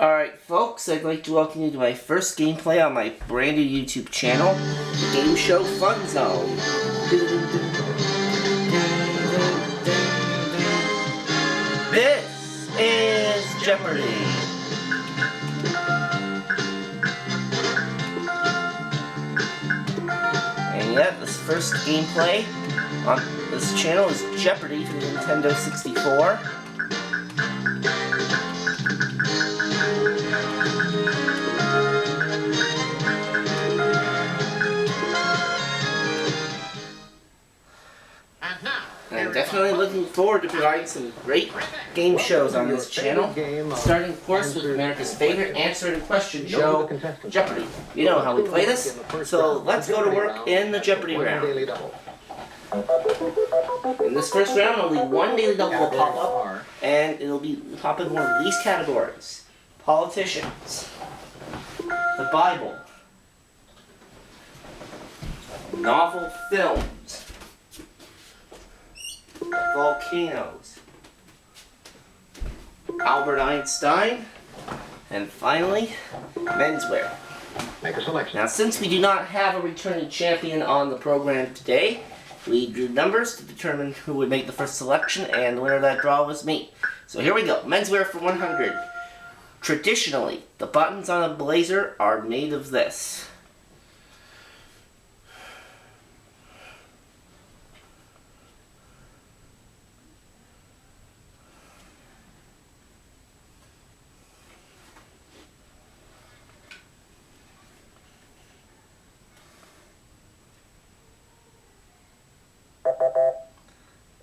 Alright folks, I'd like to welcome you to my first gameplay on my brand new YouTube channel, the Game Show Fun Zone. This is Jeopardy! And yeah, this first gameplay on this channel is Jeopardy for the Nintendo 64. And I'm definitely looking forward to providing some great game shows on this channel, starting of course with America's favorite answer and question show, Jeopardy! You know how we play this, so let's go to work in the Jeopardy round. In this first round, only one daily double will pop up, and it'll be pop in one of these categories: politicians, the Bible, novel films, volcanoes, Albert Einstein, and finally, menswear. Make a selection. Now, since we do not have a returning champion on the program today, we drew numbers to determine who would make the first selection, and the winner of that draw was me. So here we go. Menswear for 100. Traditionally, the buttons on a blazer are made of this.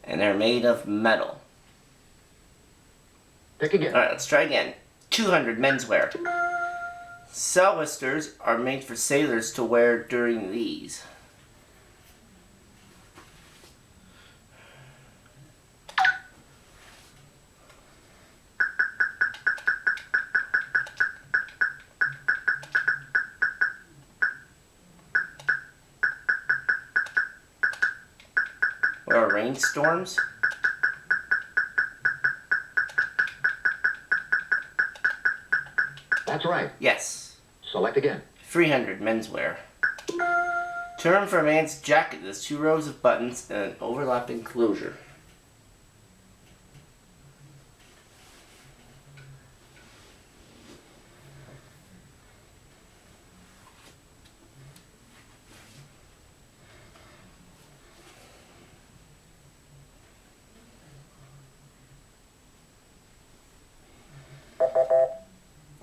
And they're made of metal. Pick again. Alright, let's try again. 200 menswear. Sou'westers are made for sailors to wear during these. Or rainstorms. That's right. Yes. Select again. 300 menswear. Term for a man's jacket is 2 rows of buttons and an overlapping closure.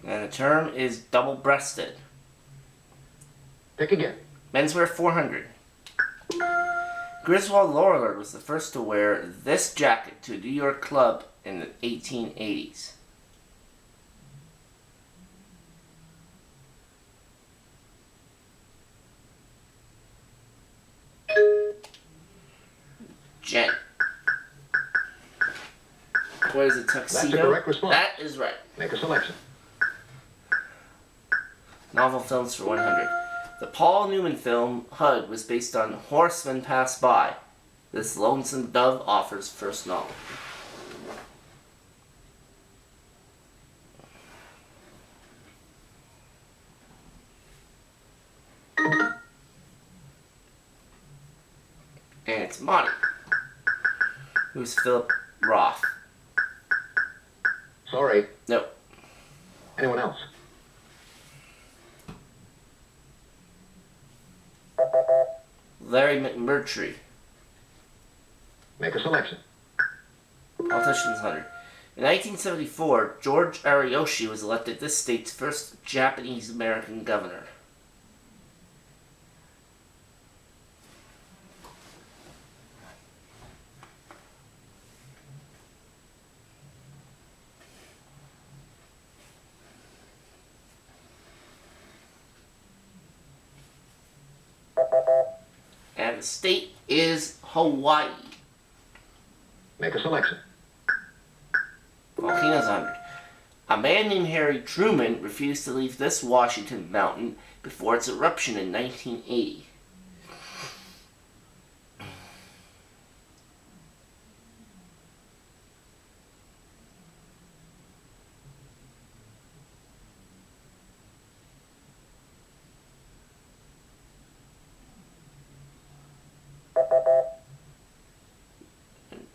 And the term is double-breasted. Pick again. Menswear 400. Griswold Lorillard was the first to wear this jacket to a New York club in the 1880s. Jen. What is it, tuxedo? That's the correct response. That is right. Make a selection. Novel films for 100. The Paul Newman film HUD was based on Horsemen Pass By. This Lonesome Dove offers first novel. And it's Monty. Who's Philip Roth? Sorry. Nope. Anyone else? Larry McMurtry. Make a selection. Politicians 100. In 1974, George Ariyoshi was elected this state's first Japanese-American governor. And the state is Hawaii. Make a selection. Volcanoes 100. A man named Harry Truman refused to leave this Washington mountain before its eruption in 1980.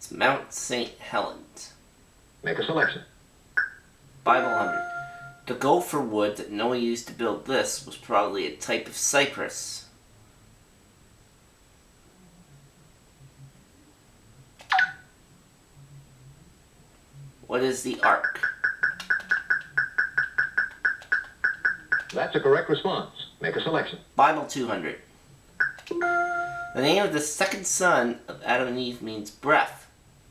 It's Mount St. Helens. Make a selection. Bible 100. The gopher wood that Noah used to build this was probably a type of cypress. What is the ark? That's a correct response. Make a selection. Bible 200. The name of the second son of Adam and Eve means breath,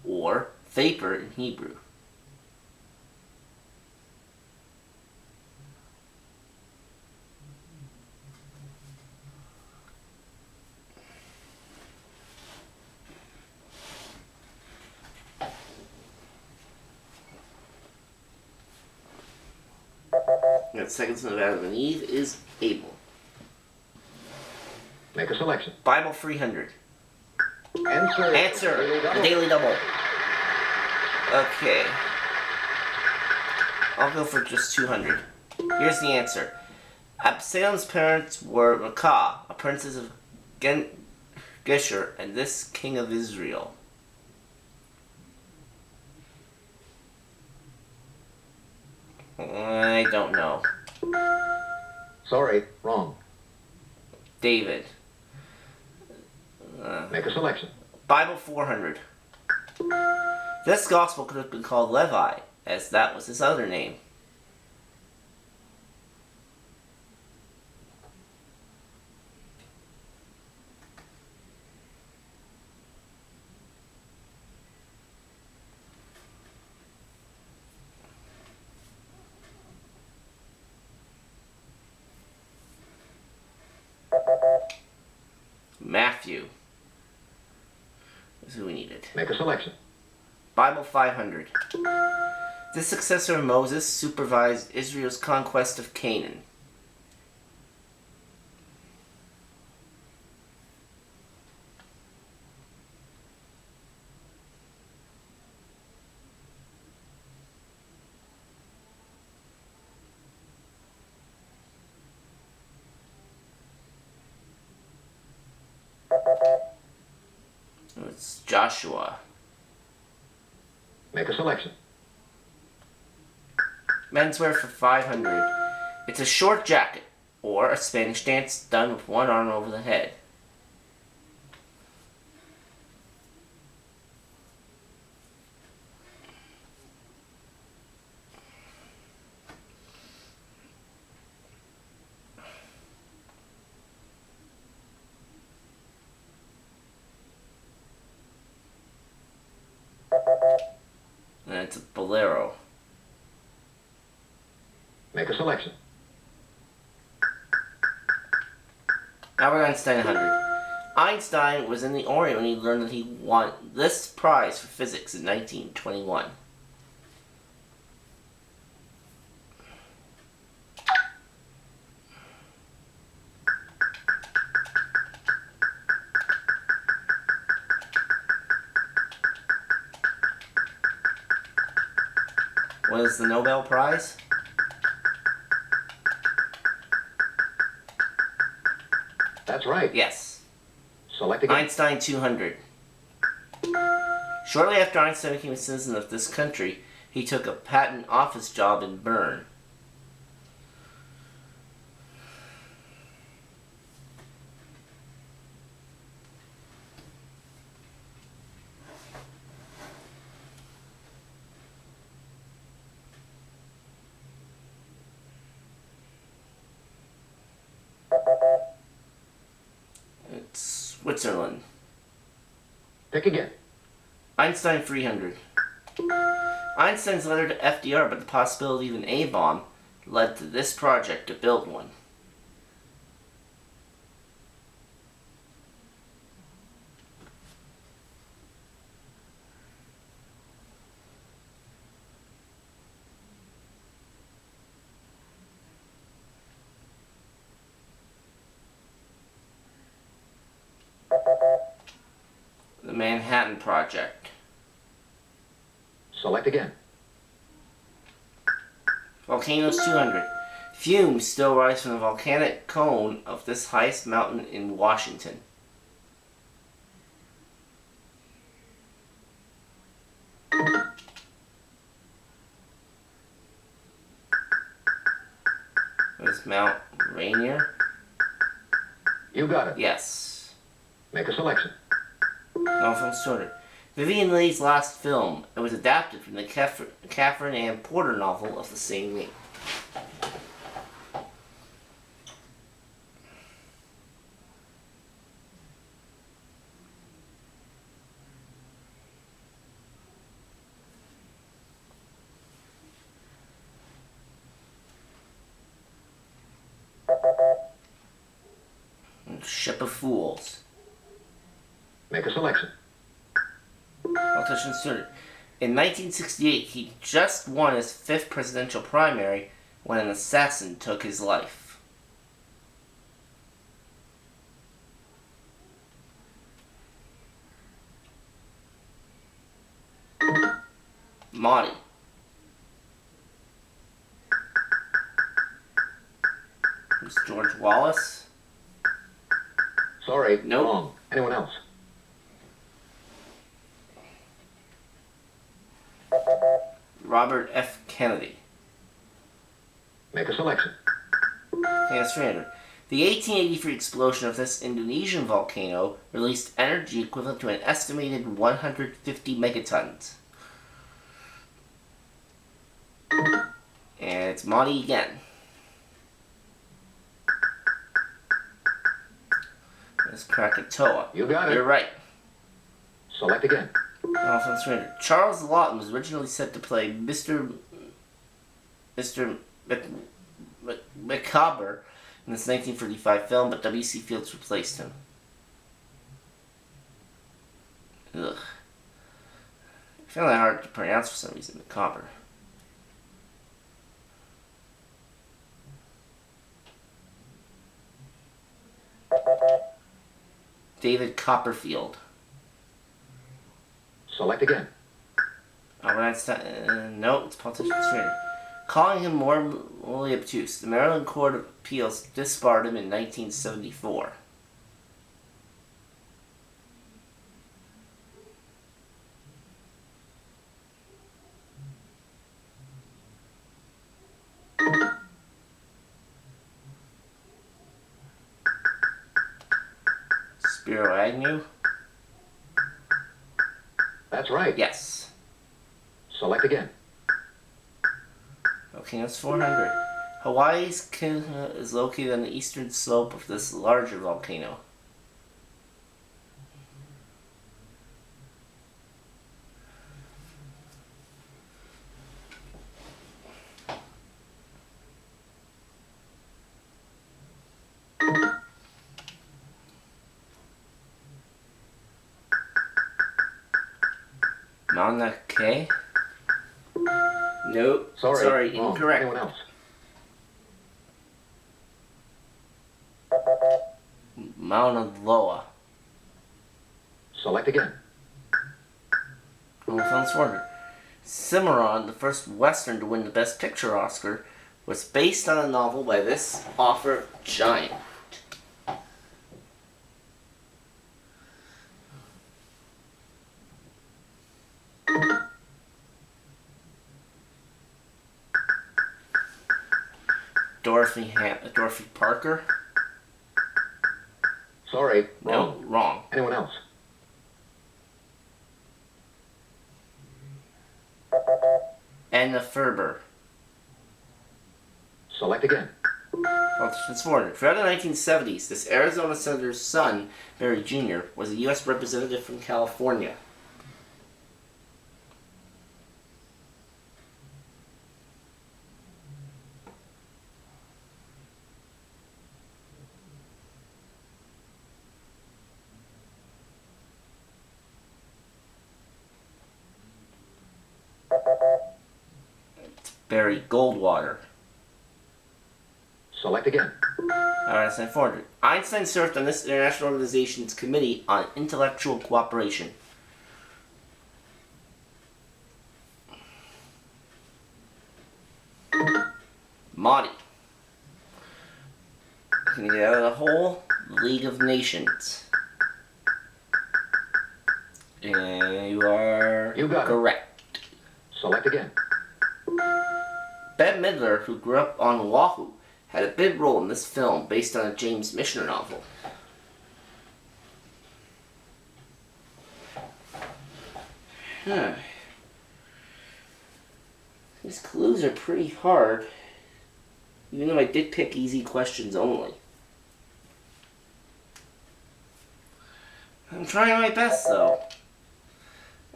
or vapor in Hebrew. The second son of Adam and Eve is Abel. Make a selection. Bible 300. Answer. The Daily Double. Okay. I'll go for just 200. Here's the answer. Absalom's parents were Maacah, a princess of Geshur, and this king of Israel. I don't know. Sorry, wrong. David. Make a selection. Bible 400. This gospel could have been called Levi, as that was his other name. Matthew is who we needed. Make a selection. Bible 500. This successor of Moses supervised Israel's conquest of Canaan. It's Joshua. Make a selection. Menswear for 500. It's a short jacket, or a Spanish dance done with one arm over the head. And it's a bolero. Make a selection. Albert Einstein 100. Einstein was in the Orient when he learned that he won this prize for physics in 1921. What is the Nobel Prize? That's right. Yes. Select again. Einstein 200. Shortly after Einstein became a citizen of this country, he took a patent office job in Bern. It's Switzerland. Pick again. Einstein 300. Einstein's letter to FDR about the possibility of an A-bomb led to this project to build one. The Manhattan Project. Select again. Volcanoes 200. Fumes still rise from the volcanic cone of this highest mountain in Washington. is Mount Rainier. You got it. Yes. Make a selection. No film sorted. Vivian Leigh's last film. It was adapted from the Catherine Ann Porter novel of the same name. Ship of Fools. Make a selection. Politician inserted. In 1968, he just won his 5th presidential primary when an assassin took his life. Monty. Who's George Wallace? Sorry. Nope. Wrong. Anyone else? Robert F. Kennedy. Make a selection. Okay, 300. The 1883 explosion of this Indonesian volcano released energy equivalent to an estimated 150 megatons. And it's Monty again. It's Krakatoa. You got it. You're right. Select again. Offense surrender. Charles Lawton was originally set to play Mr. Macabre in this 1945 film, but W.C. Fields replaced him. Ugh. I found that hard to pronounce for some reason, Macabre. David Copperfield. Select again. Albert Einstein. No, it's politician surrender. Calling him morally obtuse, the Maryland Court of Appeals disbarred him in 1974. Spiro Agnew? That's right. Yes. Select again. Okay, that's 400. Hawaii's Kihuna is located on the eastern slope of this larger volcano. Mauna Kea? Nope. Sorry, Wrong. incorrect. Anyone else? Mauna Loa. Select again. Cimarron, the first Western to win the Best Picture Oscar, was based on a novel by this author giant. Dorothy Parker? Sorry. No, Wrong. wrong. Anyone else? Anna Ferber. Select again. Throughout the 1970s, this Arizona senator's son, Barry Jr., was a U.S. representative from California. Barry Goldwater. Select again. Alright, that's 400. Einstein served on this international organization's Committee on Intellectual Cooperation. Monty. Can you get out of the hole? League of Nations. And you are correct. Select again. Bette Midler, who grew up on Oahu, had a big role in this film based on a James Michener novel? These clues are pretty hard, even though I did pick easy questions only. I'm trying my best, though.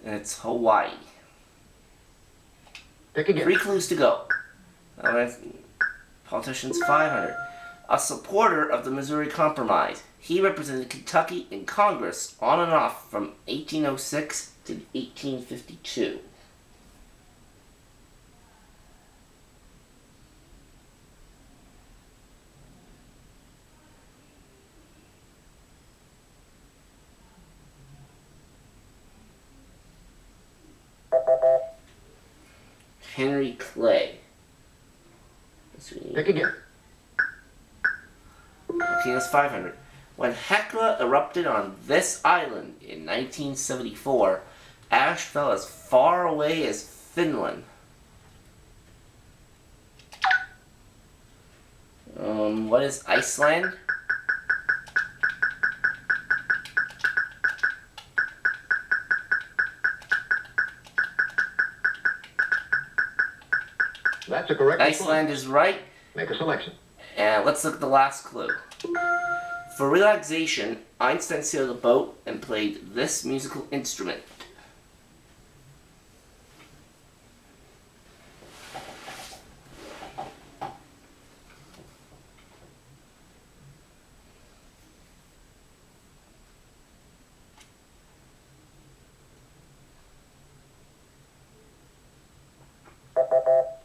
And it's Hawaii. Pick again. 3 clues to go. Politicians 500. A supporter of the Missouri Compromise. He represented Kentucky in Congress on and off from 1806 to 1852. Henry Clay. Pick again. Okay, that's 500. When Hekla erupted on this island in 1974, ash fell as far away as Finland. What is Iceland? That's a correct Iceland response. is right. Make a selection. And let's look at the last clue. For relaxation, Einstein sailed a boat and played this musical instrument.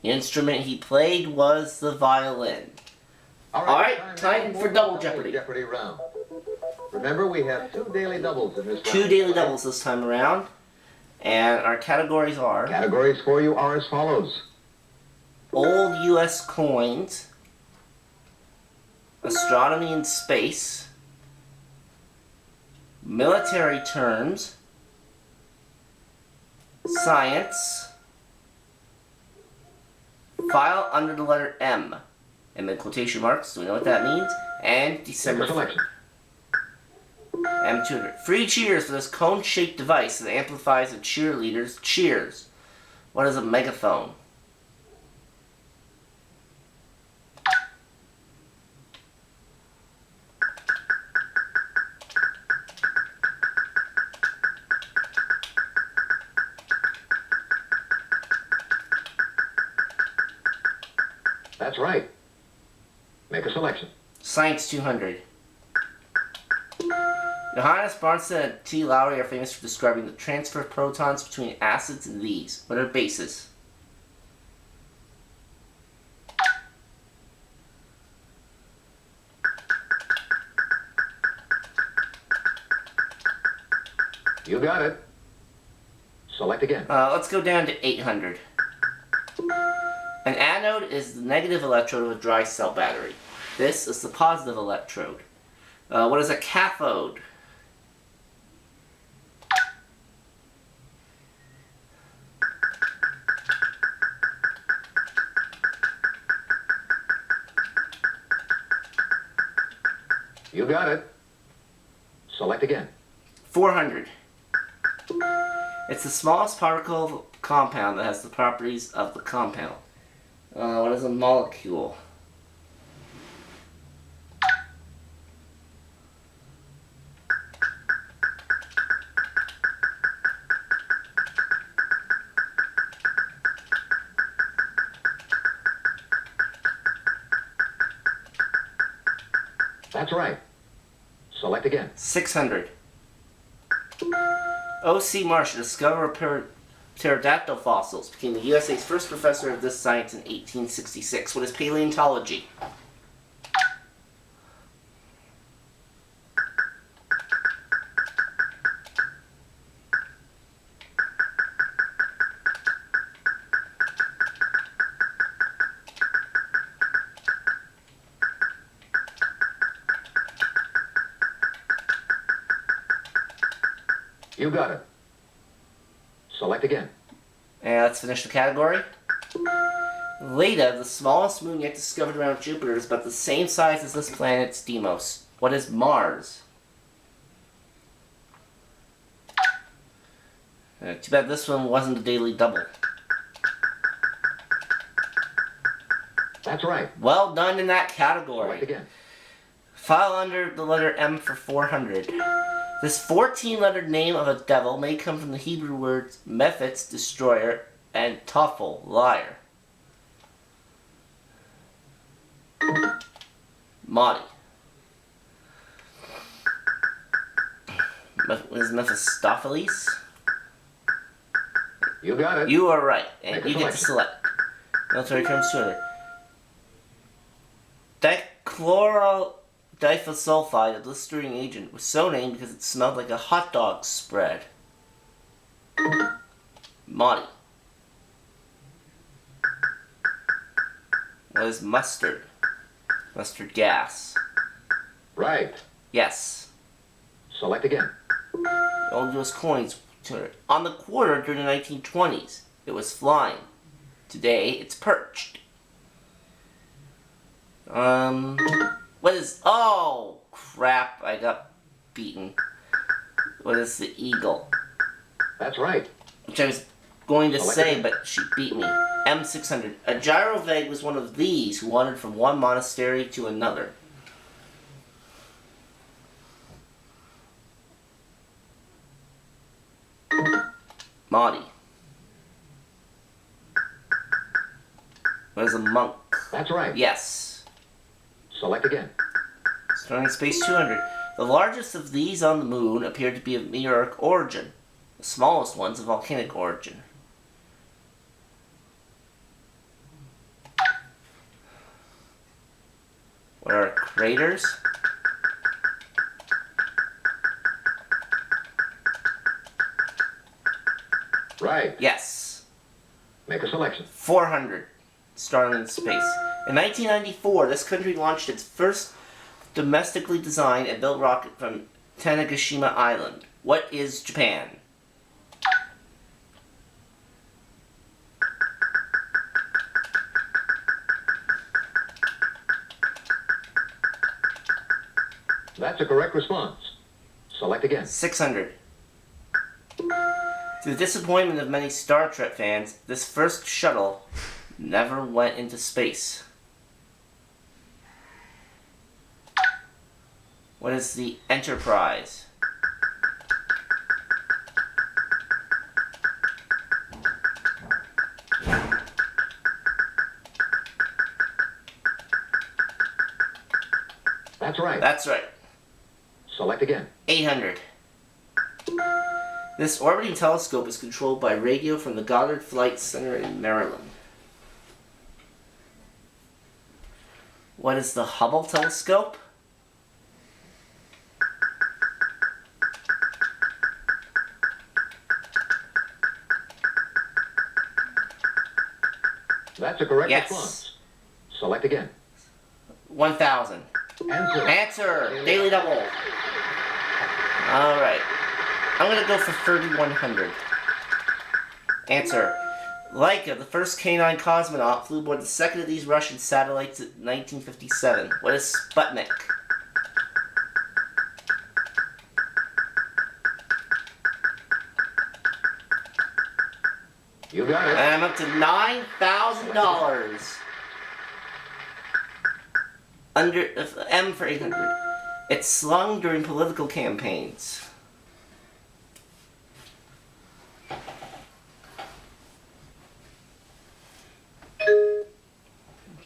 The instrument he played was the violin. All right, time for Double Jeopardy. Jeopardy round. Remember, we have 2 daily doubles in this round. 2 daily doubles this time around. And our categories are Categories for you are as follows. Old U.S. coins, Astronomy and Space, Military Terms, Science, File under the letter M, and then quotation marks, do we know what that means? And December Make a selection. M200. 3 cheers for this cone-shaped device that amplifies a cheerleader's cheers. What is a megaphone? That's right. Make a selection. Science 200. Johannes Barnstead and T. Lowry are famous for describing the transfer of protons between acids and these. What are bases? You got it. Select again. Let's go down to 800. An anode is the negative electrode of a dry cell battery. This is the positive electrode. What is a cathode? You got it. Select again. 400. It's the smallest particle of a compound that has the properties of the compound. What is a molecule? That's right. Select again. 600. O.C. Marsh, a discoverer of pterodactyl fossils, became the USA's first professor of this science in 1866. What is paleontology? You got it. Select again. And let's finish the category. Leda, the smallest moon yet discovered around Jupiter, is about the same size as this planet's Deimos. What is Mars? Too bad this one wasn't a daily double. That's right. Well done in that category. Select again. File under the letter M for 400. This 14-lettered name of a devil may come from the Hebrew words Mephits, destroyer, and Tophel, liar. Mahdi. Is Mephistopheles? You got it. You are right, and Make a you get to select. Military terms 200. Dichlorodiphosphide, a blistering agent, was so named because it smelled like a hot dog spread. Mahdi. What is mustard? Mustard gas. Right. Yes. Select again. Old US coins, 200. On the quarter during the 1920s, it was flying. Today, it's perched. What is... Oh, crap, I got beaten. What is the eagle? That's right. Which I was going to Select say, again. but she beat me. M600. A gyrovag was one of these who wandered from one monastery to another. Mahdi. What is a monk? That's right. Yes. Select again. Starting space 200. The largest of these on the moon appeared to be of meteoric origin. The smallest ones of volcanic origin. What are craters? Right. Yes. Make a selection. 400. Starting in space. In 1994, this country launched its first domestically designed and built rocket from Tanegashima Island. What is Japan? That's a correct response. Select again. 600. To the disappointment of many Star Trek fans, this first shuttle never went into space. What is the Enterprise? That's right. That's right. Select again. 800. This orbiting telescope is controlled by radio from the Goddard Flight Center in Maryland. What is the Hubble telescope? That's a correct Yes. response. Select again. 1,000. Answer. Answer! Daily double. Alright. I'm gonna go for 3,100. Answer. Laika, the first K-9 cosmonaut, flew aboard the second of these Russian satellites in 1957. What is Sputnik? You got it. And I'm up to $9,000. Under M for 800. It's slung during political campaigns.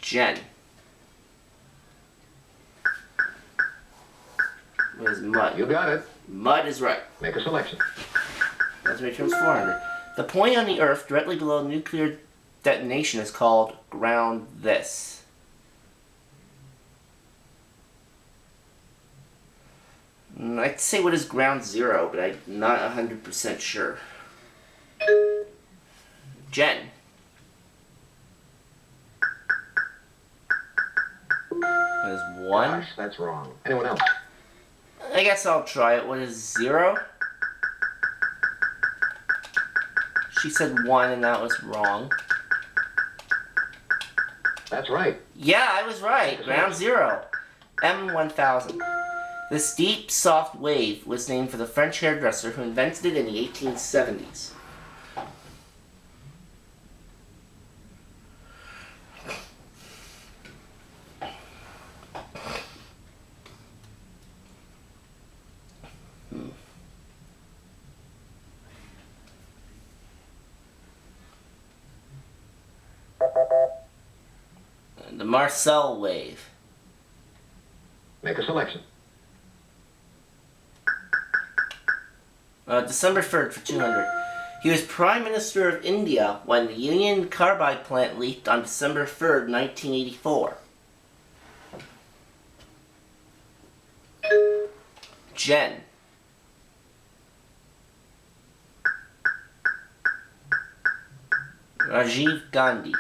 Jen. What is mud? You got it. Mud is right. Make a selection. That's returns 400. The point on the Earth directly below nuclear detonation is called ground this. I'd say what is ground zero, but I'm not 100% sure. Jen. What is one? Gosh, that's wrong. Anyone else? I guess I'll try it. What is zero? She said one and that was wrong. That's right. Yeah, I was right. Ground zero. M1000. This deep, soft wave was named for the French hairdresser who invented it in the 1870s. The Marcel wave. Make a selection. December 3rd for 200. He was Prime Minister of India when the Union Carbide plant leaked on December 3rd, 1984. Jen. Rajiv Gandhi.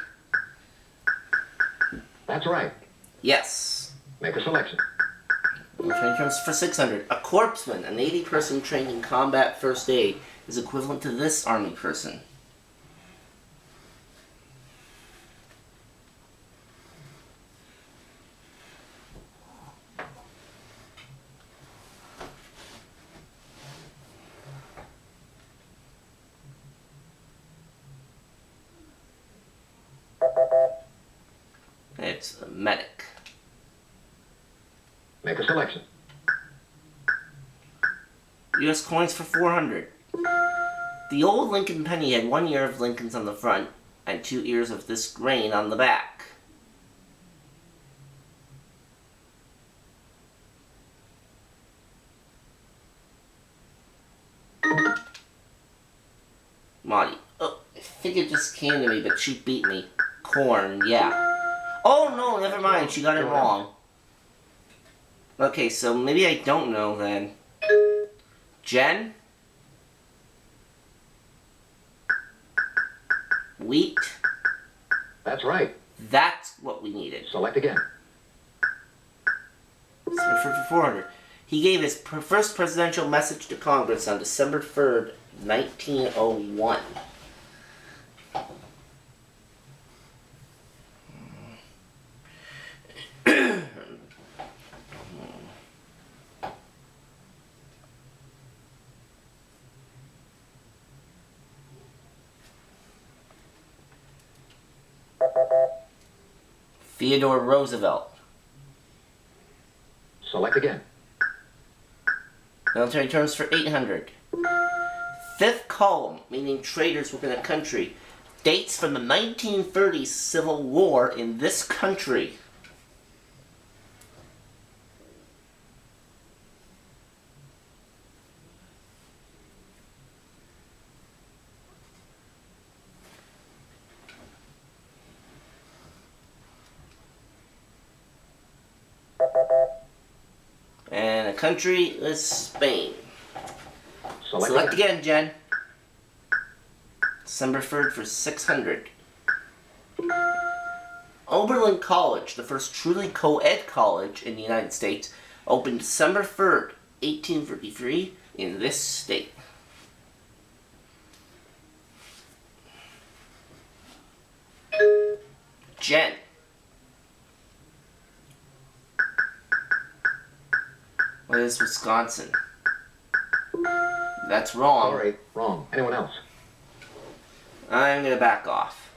That's right. Yes. Make a selection. Training terms for 600. A corpsman, a Navy person trained in combat first aid, is equivalent to this Army person. It's a medic. Make a selection. U.S. coins for 400. The old Lincoln penny had 1 ear of Lincoln's on the front and 2 ears of this grain on the back. Monty. Oh, I think it just came to me, but she beat me. Corn, yeah. Oh no, never mind, she got it wrong. Okay, so maybe I don't know then. Jen? Wheat? That's right. That's what we needed. Select again. For 400. He gave his first presidential message to Congress on December 3rd, 1901. Theodore Roosevelt. Select again. Military terms for 800. Fifth column, meaning traitors within a country, dates from the 1930s Civil War in this country. And the country is Spain. Select again, Jen. December 3rd for 600. Oberlin College, the first truly co-ed college in the United States, opened December 3rd, 1853 in this state. Jen. What is Wisconsin? That's wrong. Sorry, wrong. Anyone else? I'm gonna back off.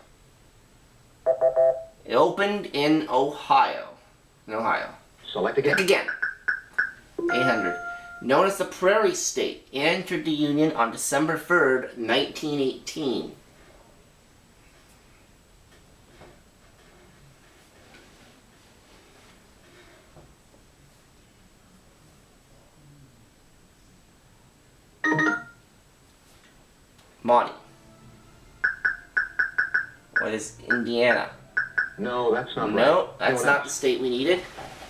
It opened in Ohio. Select again. Pick again. 800. Known as the Prairie State, it entered the Union on December 3rd, 1918. Monty. What is Indiana? No, that's not right. No, that's Anyone not else? the state we needed.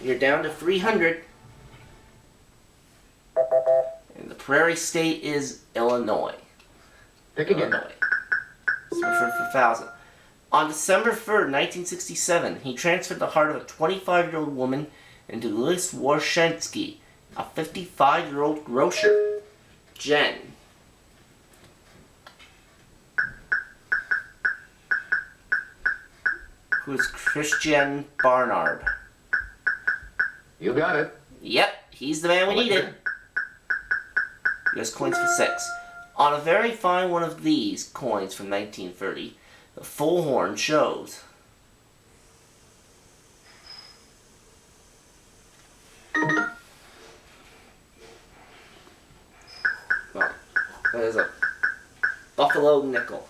You're down to 300. And the Prairie State is Illinois. Pick again. Illinois. So for 1,000. On December 3rd, 1967, he transferred the heart of a 25-year-old woman into Louis Warshensky, a 55-year-old grocer. Jen. who is Christian Barnard. You got it. Yep, he's the man we needed. US coins for 6. On a very fine one of these coins from 1930, the full horn shows. Well, that is a buffalo nickel.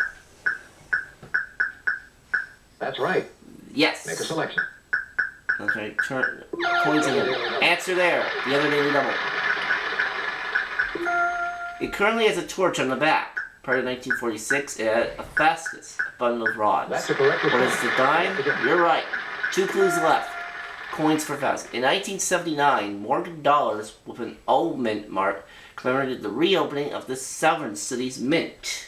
That's right. Yes. Make a selection. That's right. Turn coins in. Answer there. The other daily double. It currently has a torch on the back. Prior to 1946, it had a fascus, a bundle of rods. That's a correct What response. is the dime? You're right. 2 clues left. Coins for fascus. In 1979, Morgan dollars with an O mint mark commemorated the reopening of the Southern City's mint.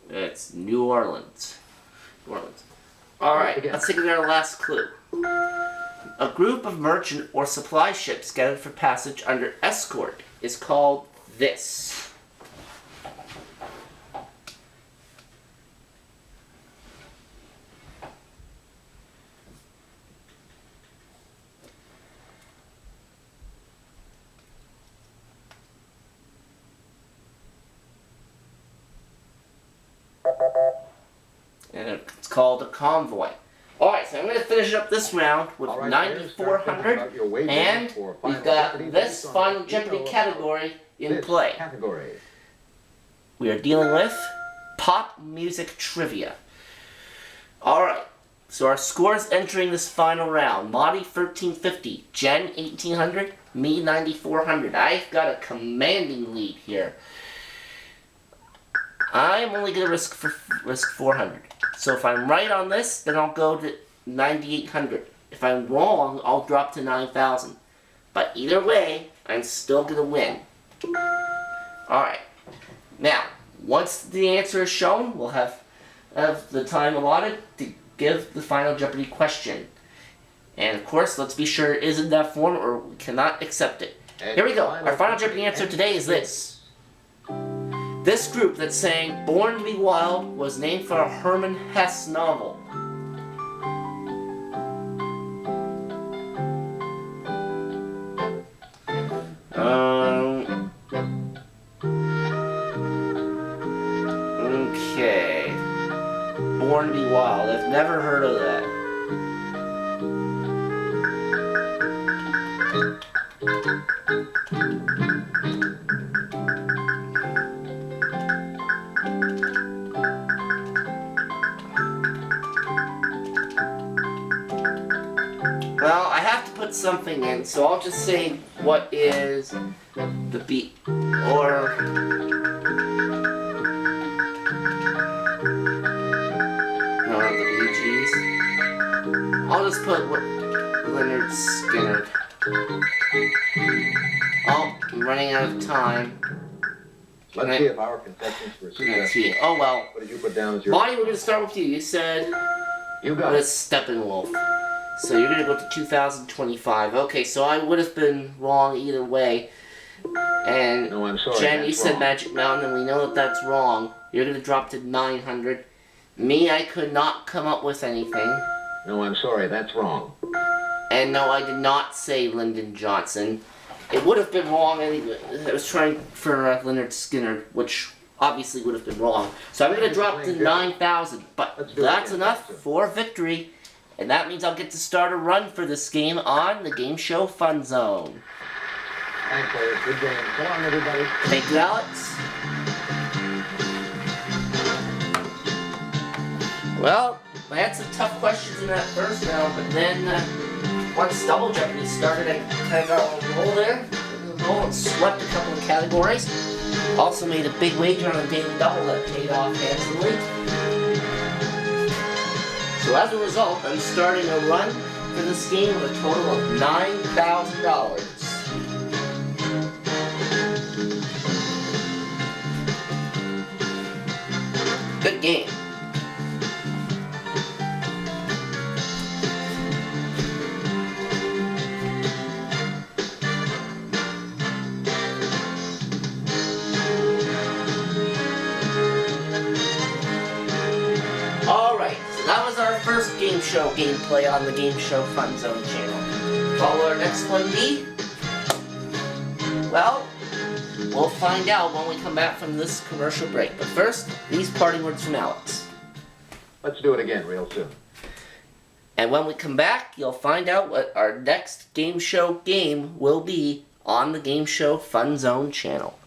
It's New Orleans. New Orleans. Alright, let's take our last clue. A group of merchant or supply ships gathered for passage under escort is called this. And it's called a convoy. Alright, so I'm going to finish up this round with All right, 9,400, and we've got this Final Jeopardy category in This play. category. We are dealing with pop music trivia. Alright, so our scores entering this final round. Monty 1350, Jen 1800, me 9400. I've got a commanding lead here. I'm only going to risk 400. So if I'm right on this, then I'll go to 9,800. If I'm wrong, I'll drop to 9,000. But either way, I'm still going to win. Alright. Now, once the answer is shown, we'll have the time allotted to give the Final Jeopardy question. And of course, let's be sure it is in that form or we cannot accept it. Here we go. Our Final Jeopardy answer today is this. This group that sang Born to be Wild was named for a Herman Hesse novel. Okay. Born to be Wild. I've never heard of that. Well, I have to put something in, so I'll just say what is the beat, or no, not the Bee Gees. I'll just put what Leonard Skinner. Oh, I'm running out of time. Let's see if our contestants were successful. Oh well. What did you put down as your... Bonnie, we're going to start with you. You said You got what it. is Steppenwolf? So you're going to go to 2025. Okay, so I would have been wrong either way. And No, I'm sorry. Jen, that's you said wrong. Magic Mountain, and we know that that's wrong. You're going to drop to 900. Me, I could not come up with anything. No, I'm sorry. That's wrong. And no, I did not say Lyndon Johnson. It would have been wrong anyway. I was trying for Leonard Skinner, which obviously would have been wrong. So I'm going to drop to 9,000. But Let's do it that's again. enough for victory. And that means I'll get to start a run for this game on the Game Show Fun Zone. Thanks, players. Good game. Come on, everybody. Thank you, Alex. Well, I had some tough questions in that first round, but then once Double Jeopardy started, I kind of got on a roll there. And swept a couple of categories. Also made a big wager on a daily double that paid off handsomely. So as a result, I'm starting a run for this game with a total of $9,000. Good game. game show gameplay on the Game Show Fun Zone channel. What will our next one be? Well, we'll find out when we come back from this commercial break. But first, these parting words from Alex. Let's do it again real soon. And when we come back, you'll find out what our next game show game will be on the Game Show Fun Zone channel.